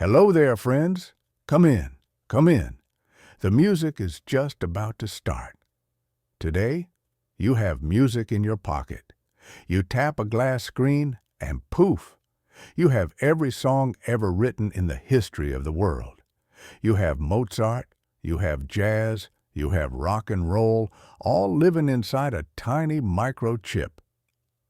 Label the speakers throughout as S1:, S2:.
S1: Hello there, friends. Come in, come in. The music is just about to start. Today, you have music in your pocket. You tap a glass screen and poof, you have every song ever written in the history of the world. You have Mozart, you have jazz, you have rock and roll, all living inside a tiny microchip.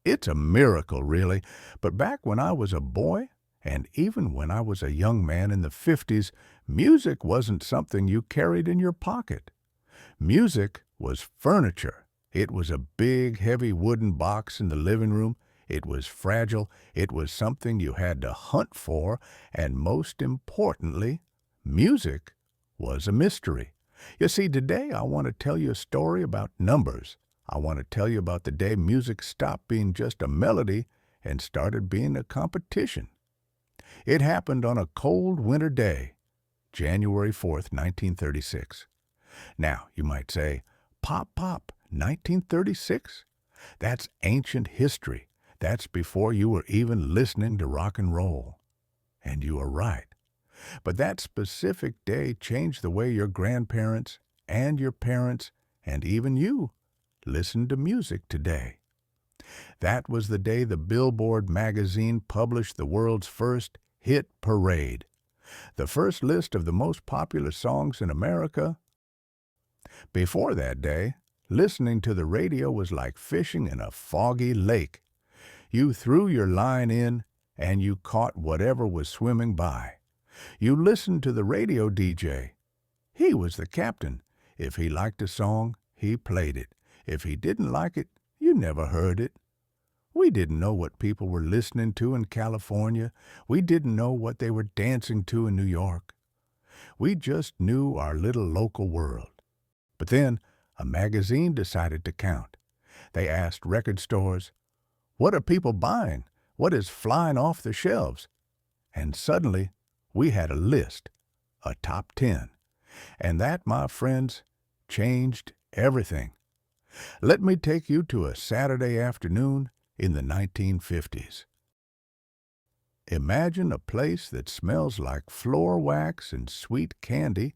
S1: It's a miracle, really, but back when I was a boy, and even when I was a young man in the 50s, music wasn't something you carried in your pocket. Music was furniture. It was a big, heavy wooden box in the living room. It was fragile. It was something you had to hunt for. And most importantly, music was a mystery. You see, today I want to tell you a story about numbers. I want to tell you about the day music stopped being just a melody and started being a competition. It happened on a cold winter day, January 4th, 1936. Now, you might say, Pop, 1936? That's ancient history. That's before you were even listening to rock and roll. And you are right. But that specific day changed the way your grandparents and your parents and even you listened to music today. That was the day the Billboard Magazine published the world's first hit parade. The first list of the most popular songs in America. Before that day, listening to the radio was like fishing in a foggy lake. You threw your line in and you caught whatever was swimming by. You listened to the radio DJ. He was the captain. If he liked a song, he played it. If he didn't like it, you never heard it. We didn't know what people were listening to in California. We didn't know what they were dancing to in New York. We just knew our little local world. But then a magazine decided to count. They asked record stores, "What are people buying? What is flying off the shelves?" And suddenly, we had a list, a top 10. And that, my friends, changed everything. Let me take you to a Saturday afternoon in the 1950s. Imagine a place that smells like floor wax and sweet candy.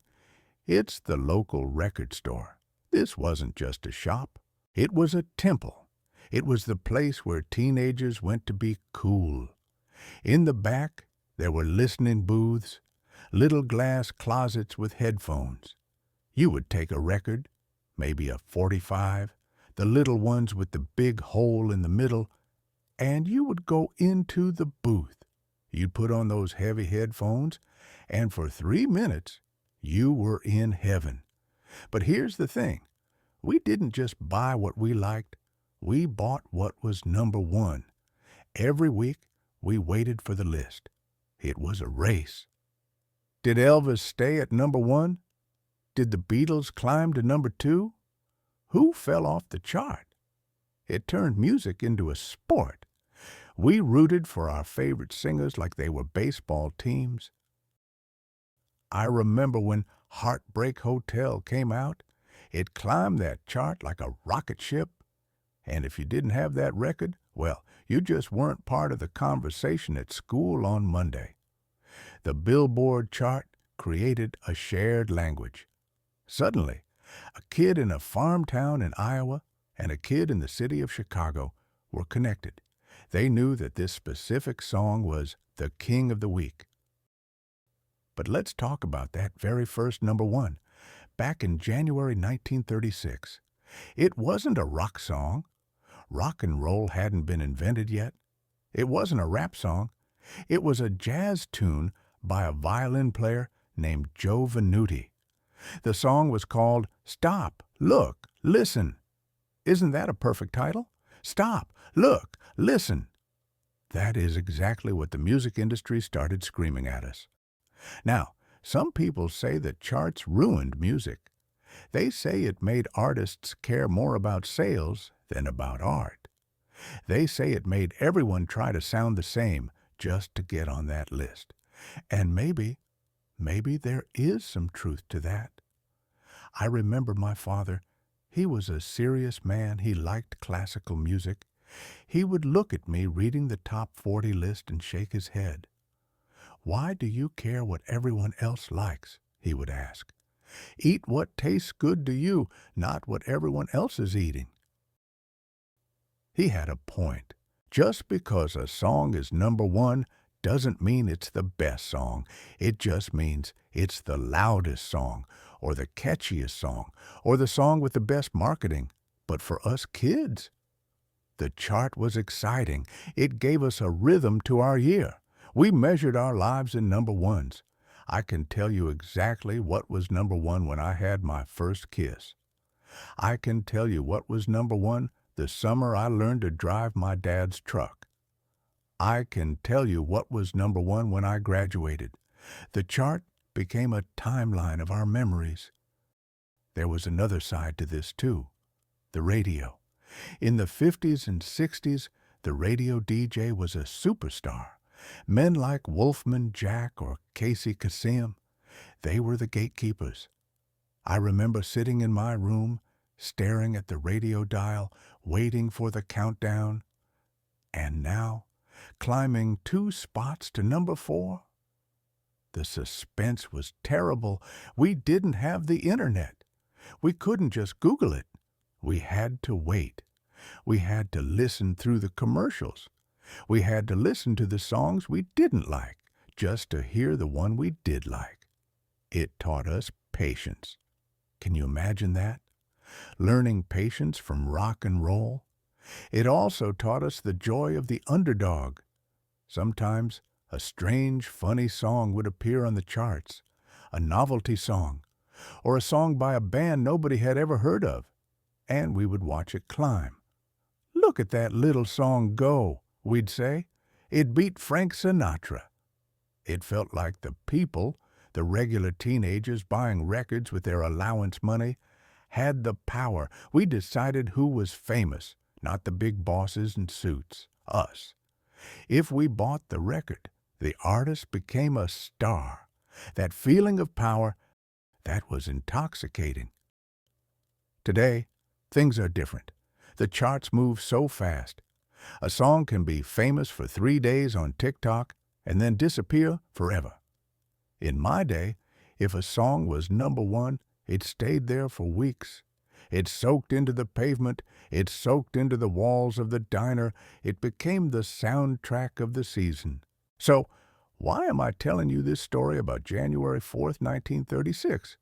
S1: It's the local record store. This wasn't just a shop. It was a temple. It was the place where teenagers went to be cool. In the back, there were listening booths, little glass closets with headphones. You would take a record, maybe a 45, the little ones with the big hole in the middle, and you would go into the booth. You'd put on those heavy headphones, and for 3 minutes, you were in heaven. But here's the thing. We didn't just buy what we liked. We bought what was number one. Every week, we waited for the list. It was a race. Did Elvis stay at number one? Did the Beatles climb to number two? Who fell off the chart? It turned music into a sport. We rooted for our favorite singers like they were baseball teams. I remember when Heartbreak Hotel came out. It climbed that chart like a rocket ship. And if you didn't have that record, well, you just weren't part of the conversation at school on Monday. The Billboard chart created a shared language. Suddenly, a kid in a farm town in Iowa and a kid in the city of Chicago were connected. They knew that this specific song was the king of the week. But let's talk about that very first number one. Back in January 1936, it wasn't a rock song. Rock and roll hadn't been invented yet. It wasn't a rap song. It was a jazz tune by a violin player named Joe Venuti. The song was called Stop, Look, Listen. Isn't that a perfect title? Stop, look, listen. That is exactly what the music industry started screaming at us. Now, some people say that charts ruined music. They say it made artists care more about sales than about art. They say it made everyone try to sound the same just to get on that list. And maybe there is some truth to that. I remember my father. He was a serious man. He liked classical music. He would look at me reading the top 40 list and shake his head. "Why do you care what everyone else likes?" he would ask. "Eat what tastes good to you, not what everyone else is eating." He had a point. Just because a song is number one doesn't mean it's the best song. It just means it's the loudest song, or the catchiest song, or the song with the best marketing. But for us kids, the chart was exciting. It gave us a rhythm to our year. We measured our lives in number ones. I can tell you exactly what was number one when I had my first kiss. I can tell you what was number one the summer I learned to drive my dad's truck. I can tell you what was number one when I graduated. The chart became a timeline of our memories. There was another side to this, too, the radio. In the 50s and 60s, the radio DJ was a superstar. Men like Wolfman Jack or Casey Kasem, they were the gatekeepers. I remember sitting in my room, staring at the radio dial, waiting for the countdown. And now, climbing 2 spots to number 4? The suspense was terrible. We didn't have the internet. We couldn't just Google it. We had to wait. We had to listen through the commercials. We had to listen to the songs we didn't like, just to hear the one we did like. It taught us patience. Can you imagine that? Learning patience from rock and roll. It also taught us the joy of the underdog. Sometimes a strange, funny song would appear on the charts, a novelty song, or a song by a band nobody had ever heard of, and we would watch it climb. "Look at that little song go," we'd say. "It beat Frank Sinatra." It felt like the people, the regular teenagers buying records with their allowance money, had the power. We decided who was famous, not the big bosses in suits, us. If we bought the record, the artist became a star. That feeling of power, that was intoxicating. Today, things are different. The charts move so fast. A song can be famous for 3 days on TikTok and then disappear forever. In my day, if a song was number one, it stayed there for weeks. It soaked into the pavement. It soaked into the walls of the diner. It became the soundtrack of the season. So, why am I telling you this story about January 4th, 1936?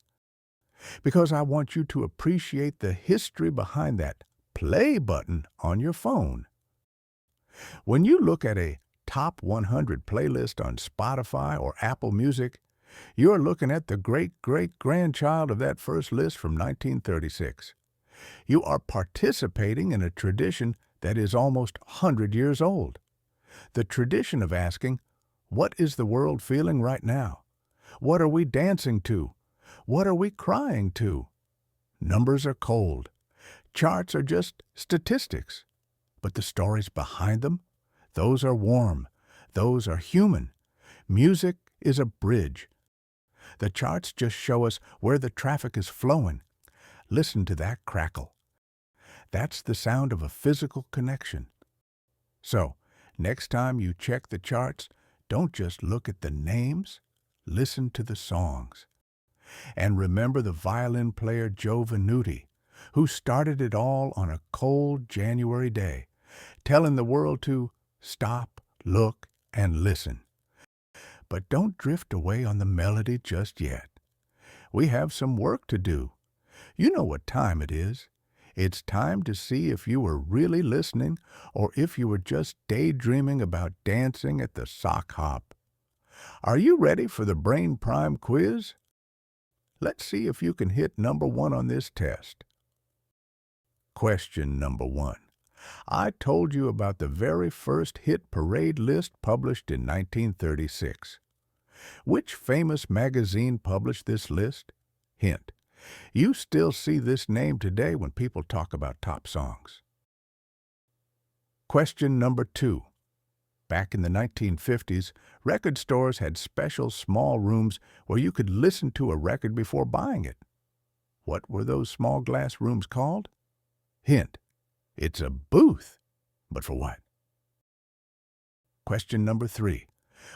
S1: Because I want you to appreciate the history behind that play button on your phone. When you look at a Top 100 playlist on Spotify or Apple Music, you're looking at the great-great-grandchild of that first list from 1936. You are participating in a tradition that is almost 100 years old. The tradition of asking, what is the world feeling right now? What are we dancing to? What are we crying to? Numbers are cold. Charts are just statistics. But the stories behind them, those are warm. Those are human. Music is a bridge. The charts just show us where the traffic is flowing. Listen to that crackle. That's the sound of a physical connection. So, next time you check the charts, don't just look at the names, listen to the songs. And remember the violin player Joe Venuti, who started it all on a cold January day, telling the world to stop, look, and listen. But don't drift away on the melody just yet. We have some work to do. You know what time it is. It's time to see if you were really listening or if you were just daydreaming about dancing at the sock hop. Are you ready for the Brain Prime quiz? Let's see if you can hit number 1 on this test. Question number 1. I told you about the very first hit parade list published in 1936. Which famous magazine published this list? Hint: you still see this name today when people talk about top songs. Question number 2. Back in the 1950s, record stores had special small rooms where you could listen to a record before buying it. What were those small glass rooms called? Hint: it's a booth. But for what? Question number 3.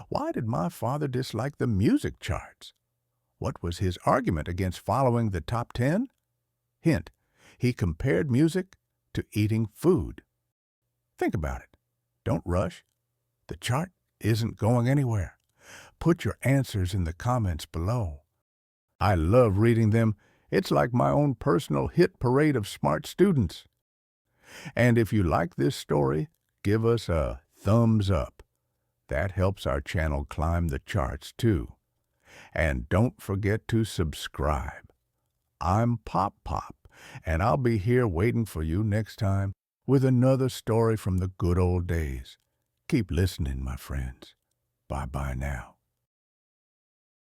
S1: Why did my father dislike the music charts? What was his argument against following the top 10? Hint, he compared music to eating food. Think about it. Don't rush. The chart isn't going anywhere. Put your answers in the comments below. I love reading them. It's like my own personal hit parade of smart students. And if you like this story, give us a thumbs up. That helps our channel climb the charts too. And don't forget to subscribe. I'm Pop Pop, and I'll be here waiting for you next time with another story from the good old days. Keep listening, my friends. Bye-bye now.